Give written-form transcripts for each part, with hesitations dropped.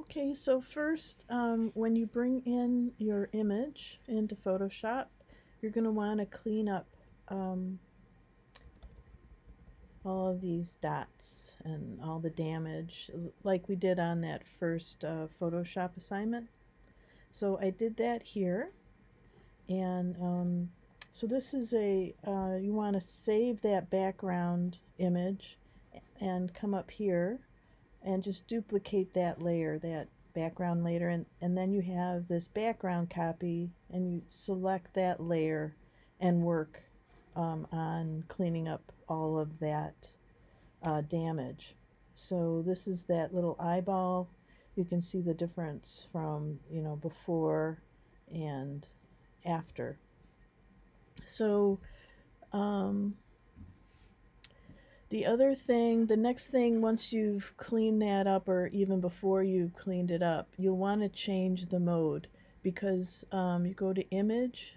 Okay, so first, when you bring in your image into Photoshop, you're going to want to clean up um, all of these dots and all the damage, like we did on that first Photoshop assignment. So I did that here, and so this is you want to save that background image and come up here and just duplicate that layer, that background layer, and then you have this background copy, and you select that layer and work on cleaning up all of that damage. So this is that little eyeball. You can see the difference from, before and after. So um, the next thing, once you've cleaned that up, or even before you cleaned it up, you'll want to change the mode, because you go to image,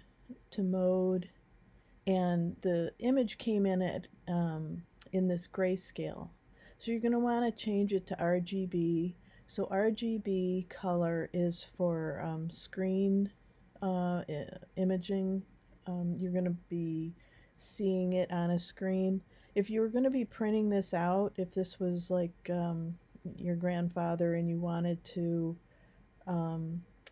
to mode, and the image came in at in this grayscale. So you're going to want to change it to RGB. So RGB color is for screen imaging. You're going to be seeing it on a screen. If you were going to be printing this out, if this was like your grandfather and you wanted to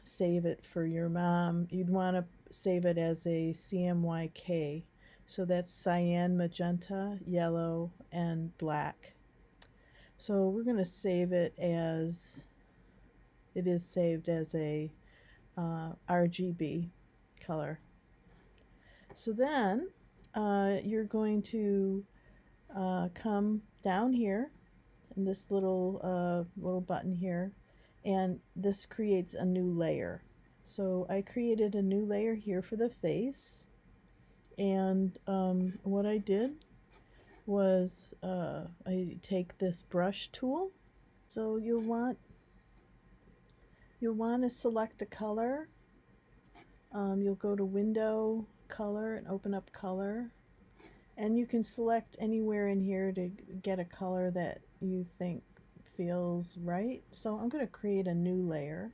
save it for your mom, you'd want to save it as a CMYK. So that's cyan, magenta, yellow, and black. So we're going to save it as, it is saved as a RGB color. So then you're going to come down here in this little button here, and this creates a new layer. So I created a new layer here for the face, and what I did was I take this brush tool. So you'll want to select a color. You'll go to Window, Color, and open up Color. And you can select anywhere in here to get a color that you think feels right. So I'm going to create a new layer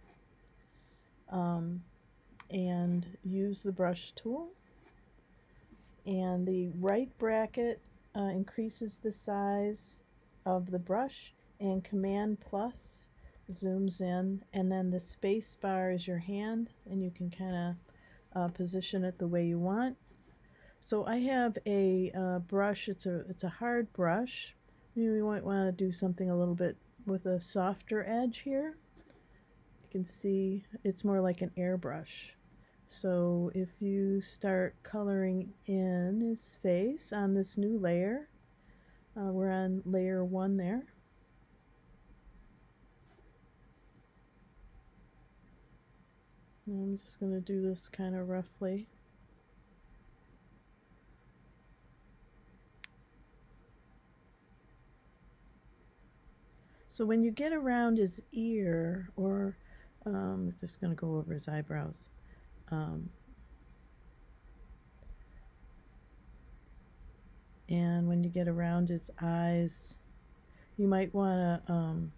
and use the brush tool. And the right bracket increases the size of the brush, and Command plus zooms in, and then the space bar is your hand, and you can kind of position it the way you want. So I have a brush. It's a hard brush. Maybe we might want to do something a little bit with a softer edge here. You can see it's more like an airbrush. So if you start coloring in his face on this new layer, we're on layer 1 there. And I'm just going to do this kind of roughly. So when you get around his ear, or just going to go over his eyebrows. And when you get around his eyes, you might want to, I'm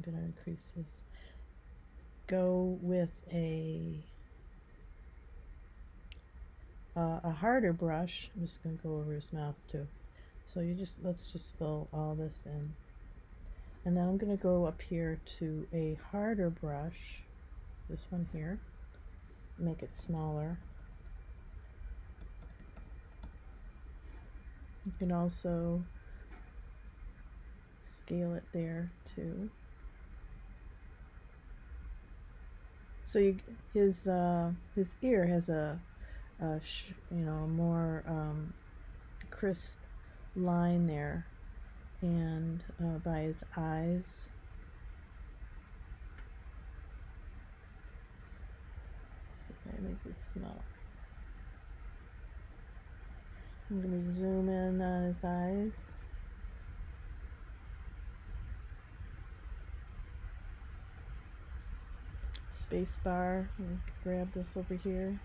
going to increase this, go with a harder brush. I'm just going to go over his mouth too. So let's just fill all this in. And then I'm going to go up here to a harder brush, this one here, make it smaller. You can also scale it there too. So his ear has a more crisp line there, and by his eyes. See if I make this smaller. I'm going to zoom in on his eyes. Space bar, grab this over here.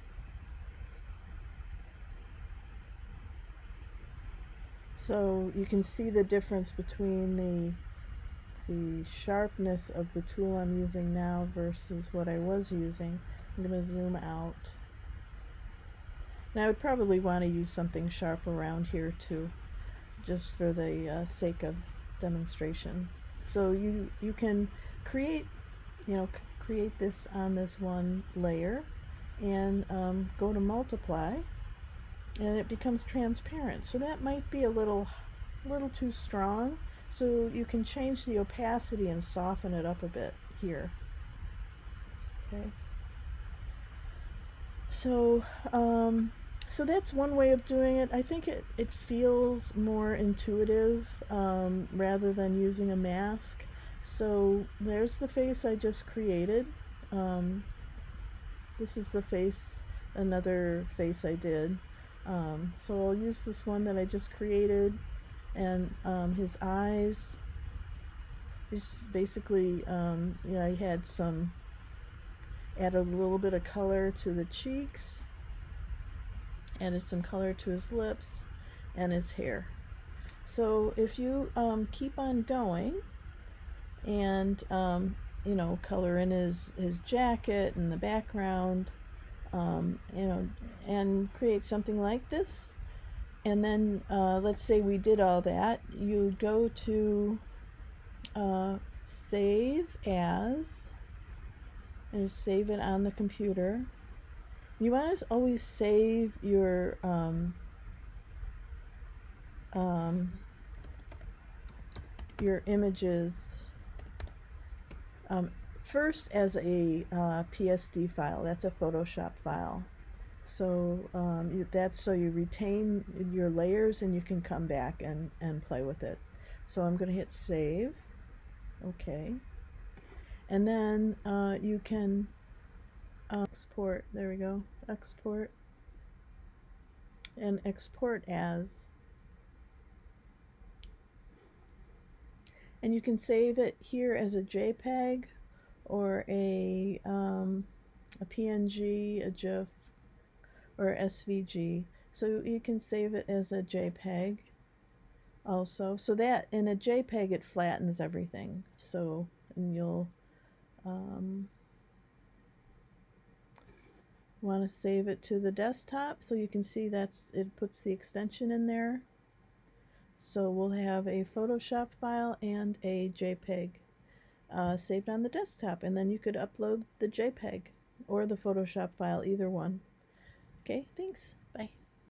So you can see the difference between the sharpness of the tool I'm using now versus what I was using. I'm going to zoom out. Now I would probably want to use something sharp around here too, just for the sake of demonstration. So you can create, create this on this one layer, and go to multiply, and it becomes transparent. So that might be a little too strong. So you can change the opacity and soften it up a bit here. Okay. So so that's one way of doing it. I think it feels more intuitive rather than using a mask. So there's the face I just created. This is the face, another face I did. So I'll use this one that I just created, and his eyes. He's just basically, I had added a little bit of color to the cheeks, added some color to his lips and his hair. So if you keep on going and color in his jacket and the background, and create something like this, and then let's say we did all that, you go to save as, and save it on the computer. You want to always save your images first as a PSD file. That's a Photoshop file. So that's so you retain your layers and you can come back and play with it. So I'm going to hit save. Okay. And then you can export. There we go. Export. And export as. And you can save it here as a JPEG or a PNG, a GIF, or SVG. So you can save it as a JPEG also. So that in a JPEG it flattens everything. So, and you'll want to save it to the desktop, so you can see it puts the extension in there. So we'll have a Photoshop file and a JPEG saved on the desktop, and then you could upload the JPEG or the Photoshop file, either one. Okay, thanks.